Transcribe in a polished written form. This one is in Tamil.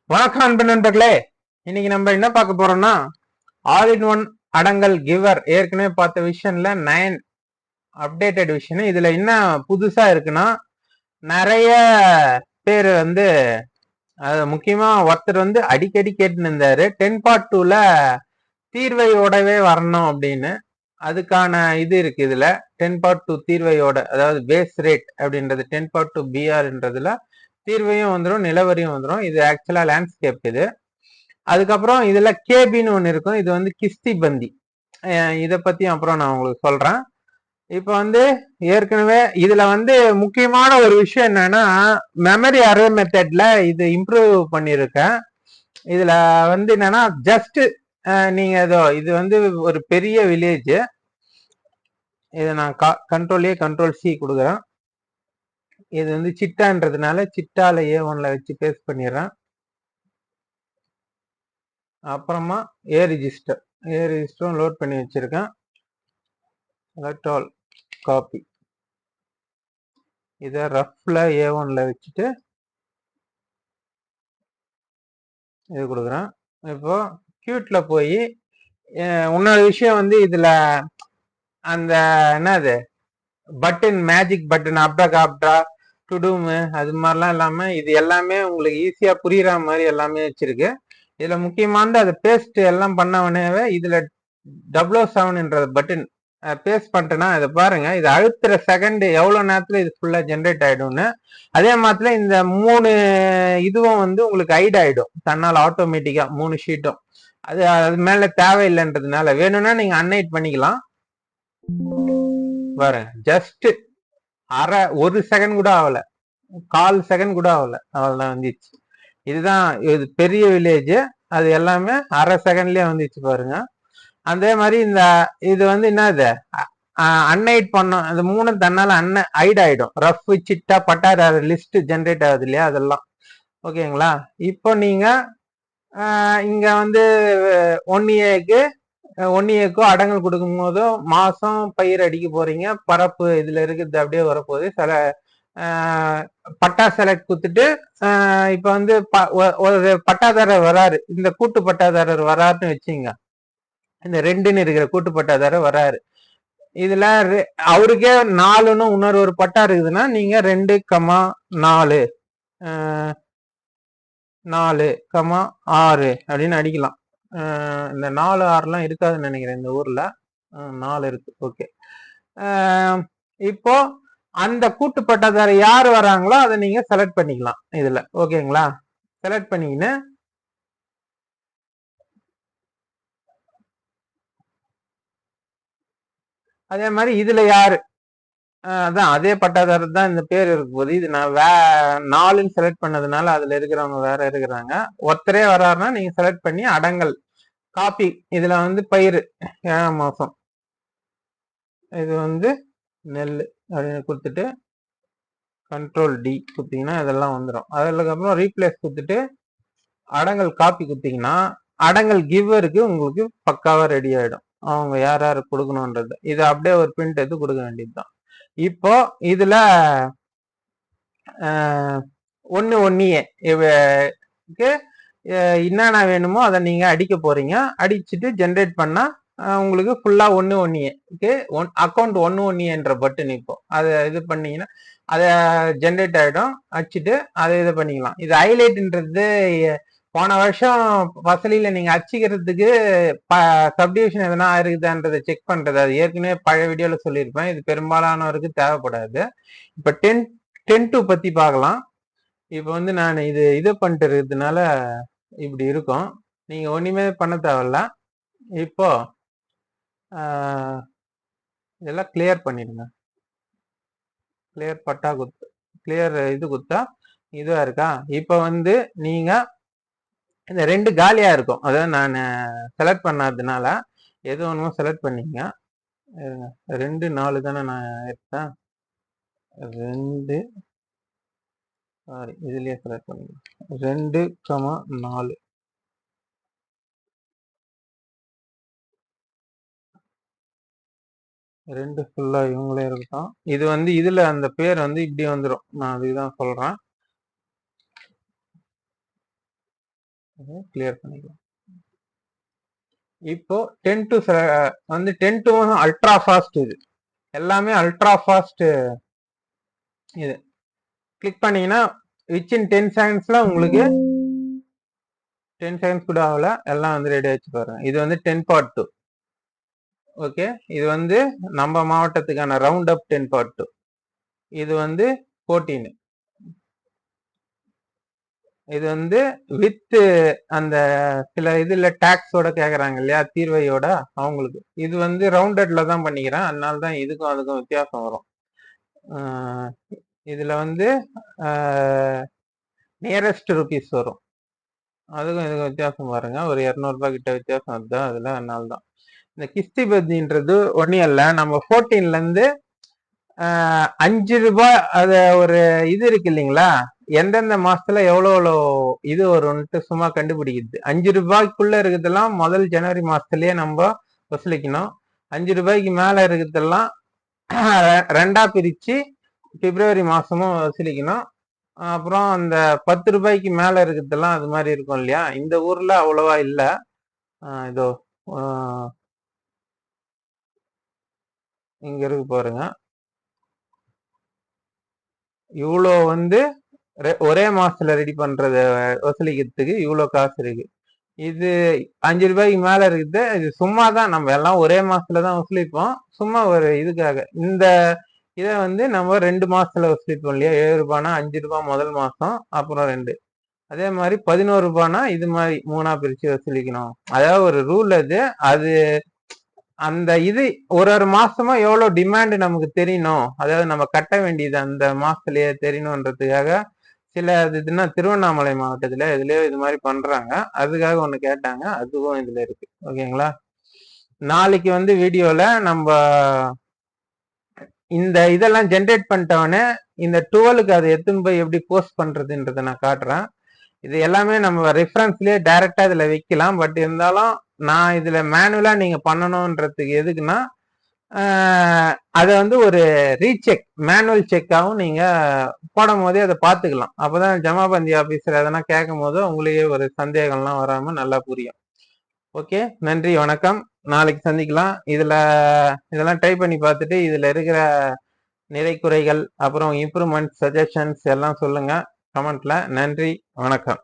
வணக்கம் அன்பு நண்பர்களே. இன்னைக்கு நம்ம என்ன பார்க்க போறோம்னா all in one Adangal giver. ஏற்கனவே பார்த்த விஷயம்ல 9 அப்டேட்டட் விஷயம். இதுல என்ன புதுசா இருக்குன்னா நிறைய பேர் வந்து முக்கியமா ஒருத்தர் வந்து அடிக்கடி கேட்டுன்னு இருந்தாரு 10.2ல தீர்வையோடவே வரணும் அப்படின்னு. அதுக்கான இது இருக்கு இதுல 10.2 தீர்வையோட, அதாவது பேஸ் ரேட் அப்படின்றது 10.2 பிஆர்ன்றதுல தீர்வையும் வந்துடும் நிலவரியும் வந்துடும். இது ஆக்சுவலா லேண்ட்ஸ்கேப் இது. அதுக்கப்புறம் இதுல கேபின்னு ஒண்ணு இருக்கும். இது வந்து கிஸ்தி பந்தி. இதை பத்தி அப்புறம் நான் உங்களுக்கு சொல்றேன். இப்ப வந்து ஏற்கனவே இதுல வந்து முக்கியமான ஒரு விஷயம் என்னன்னா மெமரி அரே மெத்தட்ல இது இம்ப்ரூவ் பண்ணிருக்கேன். இதுல வந்து என்னன்னா ஜஸ்ட் நீங்க ஏதோ இது வந்து ஒரு பெரிய வில்லேஜ். இதை நான் கண்ட்ரோல் சி கொடுக்குறேன். இது வந்து சிட்டான்றதுனால சிட்டால A1ல வச்சு பேஸ்ட் பண்ணிடுறேன். அப்புறமா ஏ ரிஜிஸ்டரும் லோட் பண்ணி வச்சிருக்கேன். காப்பி இதை ரஃப்ல A1ல வச்சுட்டு இது கொடுக்குறேன். இப்போ கியூட்ல போய் இன்னொரு விஷயம் வந்து இதுல அந்த என்னது பட்டன், மேஜிக் பட்டன், அப்டா டுடூமு அது மாதிரிலாம் இல்லாம இது எல்லாமே உங்களுக்கு ஈஸியா புரியுற மாதிரி எல்லாமே வச்சிருக்கு. இதுல முக்கியமானது அது பேஸ்ட் எல்லாம் பண்ணவனேவே இதுல 007 பட்டன் பேஸ்ட் பண்ணிட்டேன்னா இதை பாருங்க, இது அழுத்துற செகண்ட் எவ்வளவு நேரத்துல இது ஃபுல்லா ஜென்ரேட் ஆயிடும்னு. அதே மாதிரி இந்த 3 இதுவும் வந்து உங்களுக்கு ஹைட் ஆயிடும் தன்னால் ஆட்டோமேட்டிக்கா 3 ஷீட்டும். அது மேல தேவையில்லைன்றதுனால வேணும்னா நீங்க அன்னைட் பண்ணிக்கலாம். பாருங்க, ஜஸ்ட் ஒரு செகண்ட் கூட ஆகல, 1/4 செகண்ட் கூட ஆகல, அவ்வளவுதான் வந்துச்சு. இதுதான் இது பெரிய வில்லேஜ். அது எல்லாமே அரை செகண்ட்லயே வந்துச்சு பாருங்க. அதே மாதிரி இந்த இது வந்து என்னது அன்னைட் பண்ணோம், அது 3 தன்னால ஹைட் ஆயிடும். ரஃப், சிட்டா, பட்டா லிஸ்ட் ஜென்ரேட் ஆகுது இல்லையா, அதெல்லாம் ஓகேங்களா. இப்போ நீங்க இங்க வந்து 1 ஏக்கோ அடங்கல் கொடுக்கும் போதும் மாசம் பயிர் அடிக்க போறீங்க. பரப்பு இதுல இருக்குது அப்படியே வரப்போகுது. சில பட்டா செலக்ட் கொடுத்துட்டு இப்ப வந்து ஒரு பட்டாதாரர் வராரு, இந்த கூட்டு பட்டாதாரர் வராருன்னு வச்சுங்க. இந்த 2ன்னு இருக்கிற கூட்டு பட்டாதாரர் வராரு. இதுல அவருக்கே 4ன்னு இன்னொரு ஒரு பட்டா இருக்குதுன்னா நீங்க 2,4 4,6 அப்படின்னு அடிக்கலாம். இந்த 4 6 இருக்காதுன்னு நினைக்கிறேன் இந்த ஊர்ல. 4 இருக்கு. ஓகே. இப்போ அந்த கூட்டு பட்டாதாரர் யாரு வராங்களோ அதை நீங்க செலக்ட் பண்ணிக்கலாம் இதுல. ஓகேங்களா. செலக்ட் பண்ணிக்கின்னு அதே மாதிரி இதுல யாரு அதான் அதே பட்டாதாரர் தான் இந்த பேர் இருக்கும் போது இது நான் 4ன்னு செலக்ட் பண்ணதுனால அதுல இருக்கிறவங்க வேற இருக்கிறாங்க. ஒருத்தரே வர்றாருன்னா நீங்க செலக்ட் பண்ணி அடங்கல் காப்பி. இதுல வந்து பயிர் 7ஆம் மாசம் இது வந்து நெல் அப்படின்னு கொடுத்துட்டு கண்ட்ரோல் டி கொடுத்தீங்கன்னா இதெல்லாம் வந்துடும். அதுக்கப்புறம் ரீப்ளேஸ் கொடுத்துட்டு அடங்கல் காப்பி கொடுத்தீங்கன்னா அடங்கல் கிவருக்கு உங்களுக்கு பக்காவா ரெடி ஆயிடும். அவங்க யார் யாரு கொடுக்கணும்ன்றது இதை அப்படியே ஒரு பிரிண்ட் எடுத்து கொடுக்க வேண்டியதுதான். இப்போ இதுல 1 என்னென்ன வேணுமோ அதை நீங்க அடிக்க போறீங்க. அடிச்சுட்டு ஜென்ரேட் பண்ணா உங்களுக்கு ஃபுல்லா 1 அக்கௌண்ட் 1 பட்டன் இப்போ அதை இது பண்ணீங்கன்னா அதை ஜென்ரேட் ஆயிடும். அடிச்சுட்டு அதை இது பண்ணிக்கலாம். இது ஹைலைட்ன்றது போன வருஷம் வசலியில நீங்க அச்சிக்கிறதுக்கு சப்டிவிஷன் எதனா இருக்குதான்றதை செக் பண்றது. அது ஏற்கனவே பழைய வீடியோல சொல்லியிருப்பேன். இது பெரும்பாலானவருக்கு தேவைப்படாது. இப்ப 10.2 பத்தி பார்க்கலாம். இப்ப வந்து நான் இது பண்ணிட்டு இருக்கிறதுனால இப்படி இருக்கும். நீங்க ஒண்ணுமே பண்ண தேவையில்ல. இப்போ இதெல்லாம் கிளியர் பண்ணிடுங்க. கிளியர் பட்டா குத்து, கிளியர் இது குத்தா இதுவா இருக்கா. இப்ப வந்து நீங்க இந்த 2 காலியா இருக்கும். அதாவது நான் செலக்ட் பண்ணதுனால எது ஒண்ணுமோ செலக்ட் பண்ணீங்க. 2 4 தானே நான் எடுத்தேன். 2 சாரி இதுலயே செலக்ட் பண்ணிக்கலாம். 2,4 2 ஃபுல்லா இவங்களே இருக்கட்டும். இது வந்து இதுல அந்த பேர் வந்து இப்படி வந்துடும். நான் அதுதான் சொல்றேன். கிளியர் பண்ணிக்கலாம். இப்போ 10 to வந்து 10 to அல்ட்ரா ஃபாஸ்ட். இது எல்லாமே அல்ட்ரா ஃபாஸ்ட். இது கிளிக் பண்ணீங்கன்னா வித்தின் 10 செகண்ட்ஸ்ல உங்களுக்கு 10 செகண்ட்ஸ் கூட ஆகல, எல்லாம் வந்து ரெடி ஆச்சு பாருங்க. இது வந்து 10 part 2. ஓகே, இது வந்து நம்ம மாவட்டத்துக்கான ரவுண்ட் அப் 10 part 2. இது வந்து 14. இது வந்து வித் அந்த சில இதுல டாக்ஸோட கேக்குறாங்க இல்லையா, தீர்வையோட, அவங்களுக்கு. இது வந்து ரவுண்டட்ல தான் பண்ணிக்கிறேன், அதனால தான் இதுக்கும் அதுக்கும் வித்தியாசம் வரும். இதுல வந்து நியரஸ்ட் ருபீஸ் வரும், அதுக்கும் இதுக்கும் வித்தியாசம் பாருங்க. ஒரு 200 ரூபாய் கிட்ட வித்தியாசம் வருது அதுல, அதனால தான். இந்த கிஸ்தி பத்தின்றது ஒன்னும் இல்ல, நம்ம 14ல இருந்து 5 ரூபாய் அது ஒரு இது இருக்கு இல்லைங்களா, எந்தெந்த மாசத்துல எவ்வளவு இது வரும்ட்டு சும்மா கண்டுபிடிக்குது. 5 ரூபாய்க்குள்ள இருக்கிறதெல்லாம் முதல் ஜனவரி மாசத்துலயே நம்ம வசூலிக்கணும். 5 ரூபாய்க்கு மேல இருக்கிறதெல்லாம் 2ஆ பிரிச்சு பிப்ரவரி மாசமும் வசூலிக்கணும். அப்புறம் அந்த 10 ரூபாய்க்கு மேல இருக்கிறதெல்லாம் அது மாதிரி இருக்கும் இல்லையா, இந்த ஊர்ல அவ்வளவா இல்ல. இதோ இங்க இருக்கு பாருங்க, இவ்வளோ வந்து ஒரே மாசத்துல ரெடி பண்றத வசூலிக்கிறதுக்கு இவ்வளோ காசு இருக்கு. இது 5 ரூபாய்க்கு மேல இருக்குது, இது சும்மா தான், நம்ம எல்லாம் ஒரே மாசத்துலதான் வசூலிப்போம், சும்மா ஒரு இதுக்காக. இந்த இதை வந்து நம்ம 2 மாசத்துல வசூலிப்போம் இல்லையா, 7 ரூபாய்னா 5 ரூபாய் முதல் மாசம், அப்புறம் 2. அதே மாதிரி 11 ரூபாய்னா இது மாதிரி 3ஆ பிரிச்சு வசூலிக்கணும். அதாவது ஒரு ரூல் அது. அது அந்த இது ஒரு மாசமா எவ்வளவு டிமாண்ட் நமக்கு தெரியணும், அதாவது நம்ம கட்ட வேண்டியது அந்த மாசத்துலயே தெரியணும்ன்றதுக்காக சில இதுனா திருவண்ணாமலை மாவட்டத்துல இதுலயே இது மாதிரி பண்றாங்க, அதுக்காக ஒண்ணு கேட்டாங்க, அதுவும் இதுல இருக்கு. ஓகேங்களா, நாளைக்கு வந்து வீடியோல நம்ம இந்த இதெல்லாம் ஜென்ரேட் பண்ணிட்டவனே இந்த 12க்கு அதை எடுத்துன்னு போய் எப்படி போஸ்ட் பண்றதுன்றத நான் காட்டுறேன். இது எல்லாமே நம்ம ரெஃபரன்ஸ்லயே டைரக்டா இதுல வைக்கலாம், பட் இருந்தாலும் நான் இதுல மேனுவலா நீங்க பண்ணணும்ன்றதுக்கு எதுக்குன்னா, அதை வந்து ஒரு ரீசெக் மேனுவல் செக்காகவும் நீங்க போடும் போதே அதை பார்த்துக்கலாம். அப்பதான் ஜமாபந்தி ஆபீசர் எதனா கேட்கும் போது உங்களுக்கு ஒரு சந்தேகம்லாம் வராம நல்லா புரியும். ஓகே, நன்றி, வணக்கம். நாளைக்கு சந்திக்கலாம். இதெல்லாம் ட்ரை பண்ணி பார்த்துட்டு இதுல இருக்கிற நிறை குறைகள், அப்புறம் இம்ப்ரூவ்மெண்ட் சஜஷன்ஸ் எல்லாம் சொல்லுங்க கமெண்ட்ல. நன்றி, வணக்கம்.